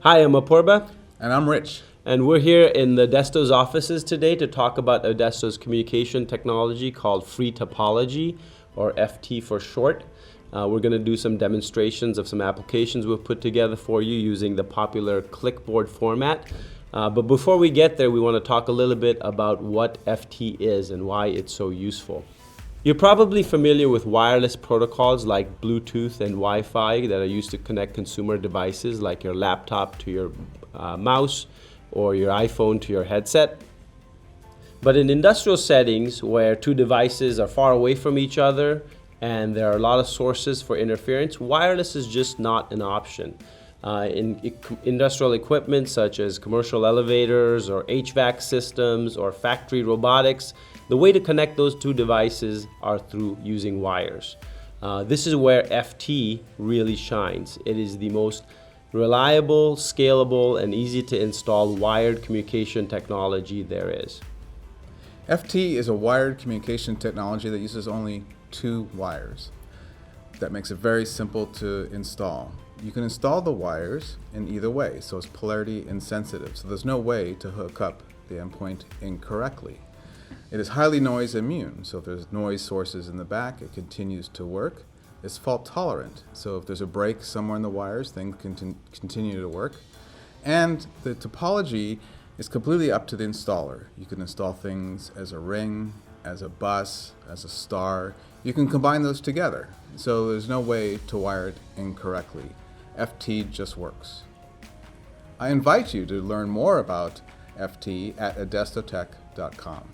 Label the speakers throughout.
Speaker 1: Hi, I'm Apurba,
Speaker 2: And I'm Rich.
Speaker 1: and we're here in the Adesto's offices today to talk about Adesto's communication technology called Free Topology, or FT for short. We're going to do some demonstrations of some applications we've put together for you using the popular clipboard format. But before we get there, we want to talk a little bit about what FT is and why it's so useful. You're probably familiar with wireless protocols like Bluetooth and Wi-Fi that are used to connect consumer devices like your laptop to your mouse or your iPhone to your headset. But in industrial settings where two devices are far away from each other and there are a lot of sources for interference, wireless is just not an option. In industrial equipment such as commercial elevators or HVAC systems or factory robotics, the way to connect those two devices are through using wires. This is where FT really shines. It is the most reliable, scalable, and easy to install wired communication technology there is.
Speaker 2: FT is a wired communication technology that uses only two wires. That makes it very simple to install. You can install the wires in either way, so it's polarity insensitive. So there's no way to hook up the endpoint incorrectly. It is highly noise immune, so if there's noise sources in the back, it continues to work. It's fault tolerant, so if there's a break somewhere in the wires, things can continue to work. And the topology is completely up to the installer. You can install things as a ring, as a bus, as a star. You can combine those together, so there's no way to wire it incorrectly. FT just works. I invite you to learn more about FT at adestotech.com.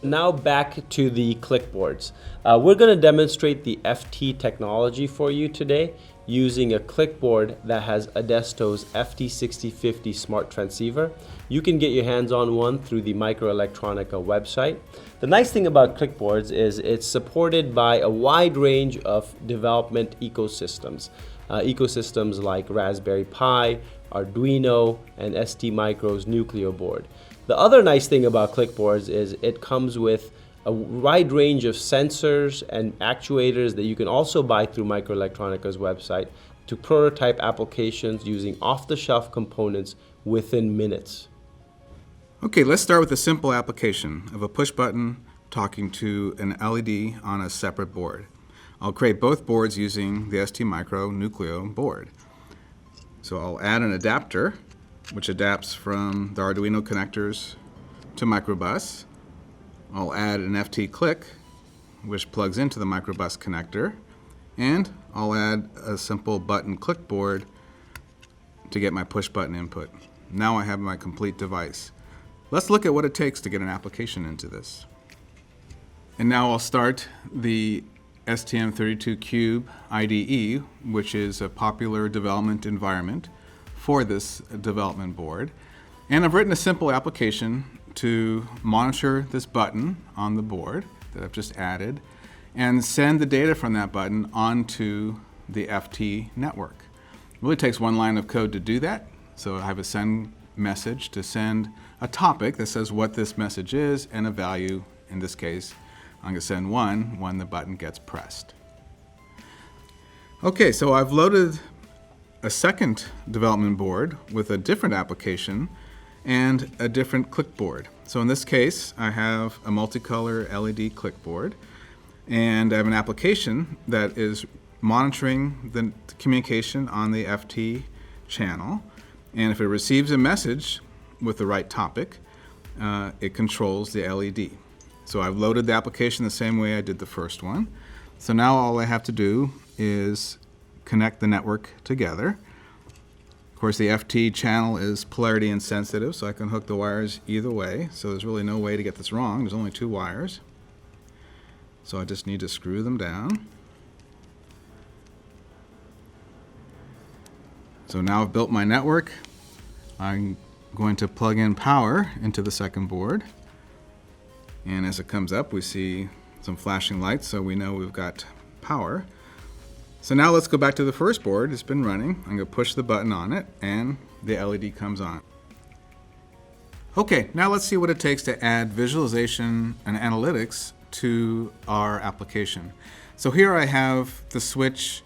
Speaker 1: Now back to the clipboards. We're going to demonstrate the FT technology for you today using a clipboard that has Adesto's FT6050 smart transceiver. You can get your hands on one through the Microelectronica website. The nice thing about clipboards is it's supported by a wide range of development ecosystems. Ecosystems like Raspberry Pi, Arduino, and STMicro's Nucleo board. The other nice thing about clipboards is it comes with a wide range of sensors and actuators that you can also buy through Microelectronica's website to prototype applications using off-the-shelf components within minutes.
Speaker 2: Okay, let's start with a simple application of a push button talking to an LED on a separate board. I'll create both boards using the STMicro Nucleo board. So I'll add an adapter, which adapts from the Arduino connectors to microbus. I'll add an FT click, which plugs into the microbus connector, and I'll add a simple button clipboard to get my push button input. Now I have my complete device. Let's look at what it takes to get an application into this. And now I'll start the STM32Cube IDE, which is a popular development environment for this development board. And I've written a simple application to monitor this button on the board that I've just added and send the data from that button onto the FT network. It really takes one line of code to do that. So I have a send message to send a topic that says what this message is and a value. In this case, I'm going to send 1 when the button gets pressed. Okay, so I've loaded a second development board with a different application and a different clipboard. So in this case, I have a multicolor LED clipboard, and I have an application that is monitoring the communication on the FT channel. And if it receives a message with the right topic, it controls the LED. So I've loaded the application the same way I did the first one. So now all I have to do is connect the network together. Of course, the FT channel is polarity insensitive, so I can hook the wires either way. So there's really no way to get this wrong. There's only two wires. So I just need to screw them down. So now I've built my network. I'm going to plug in power into the second board. And as it comes up, we see some flashing lights, so we know we've got power. So now let's go back to the first board. It's been running. I'm going to push the button on it, and the LED comes on. Okay, now let's see what it takes to add visualization and analytics to our application. So here I have the switch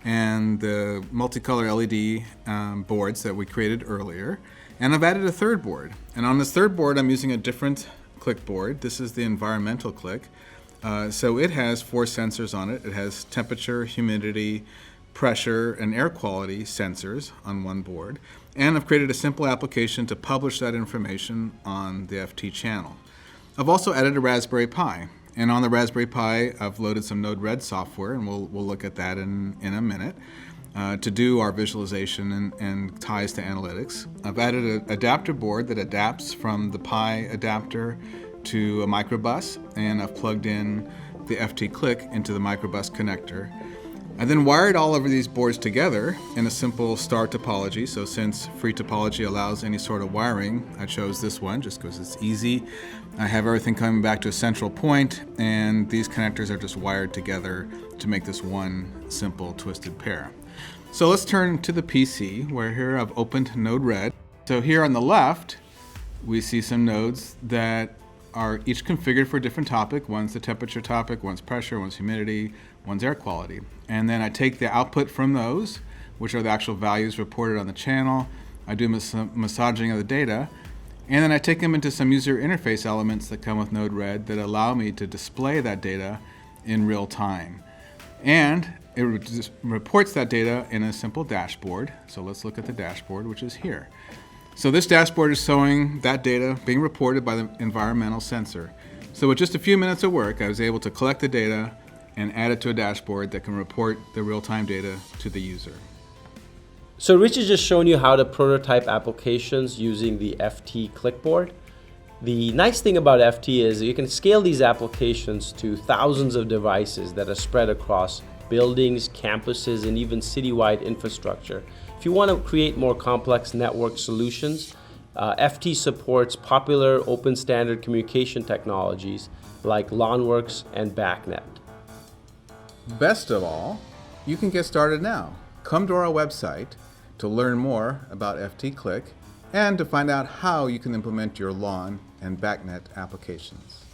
Speaker 2: and the multicolor LED boards that we created earlier. And I've added a third board. And on this third board, I'm using a different click board. This is the environmental click. So it has 4 sensors on it. It has temperature, humidity, pressure, and air quality sensors on one board. And I've created a simple application to publish that information on the FT channel. I've also added a Raspberry Pi. And on the Raspberry Pi, I've loaded some Node-RED software, and we'll look at that in a minute, to do our visualization and ties to analytics. I've added an adapter board that adapts from the Pi adapter to a microbus, and I've plugged in the FT Click into the microbus connector. I then wired all of these boards together in a simple star topology. So since free topology allows any sort of wiring, I chose this one just because it's easy. I have everything coming back to a central point, and these connectors are just wired together to make this one simple twisted pair. So let's turn to the PC, where here I've opened Node-RED. So here on the left, we see some nodes that are each configured for a different topic. One's the temperature topic, one's pressure, one's humidity, one's air quality. And then I take the output from those, which are the actual values reported on the channel. I do massaging of the data, and then I take them into some user interface elements that come with Node-RED that allow me to display that data in real time. And it reports that data in a simple dashboard. So let's look at the dashboard, which is here. So this dashboard is showing that data being reported by the environmental sensor. So with just a few minutes of work, I was able to collect the data and add it to a dashboard that can report the real-time data to the user.
Speaker 1: So Rich has just shown you how to prototype applications using the FT clipboard. The nice thing about FT is you can scale these applications to thousands of devices that are spread across buildings, campuses, and even citywide infrastructure. If you want to create more complex network solutions, FT supports popular open standard communication technologies like LANWorks and BACnet.
Speaker 2: Best of all, you can get started now. Come to our website to learn more about FT Click and to find out how you can implement your LAN and BACnet applications.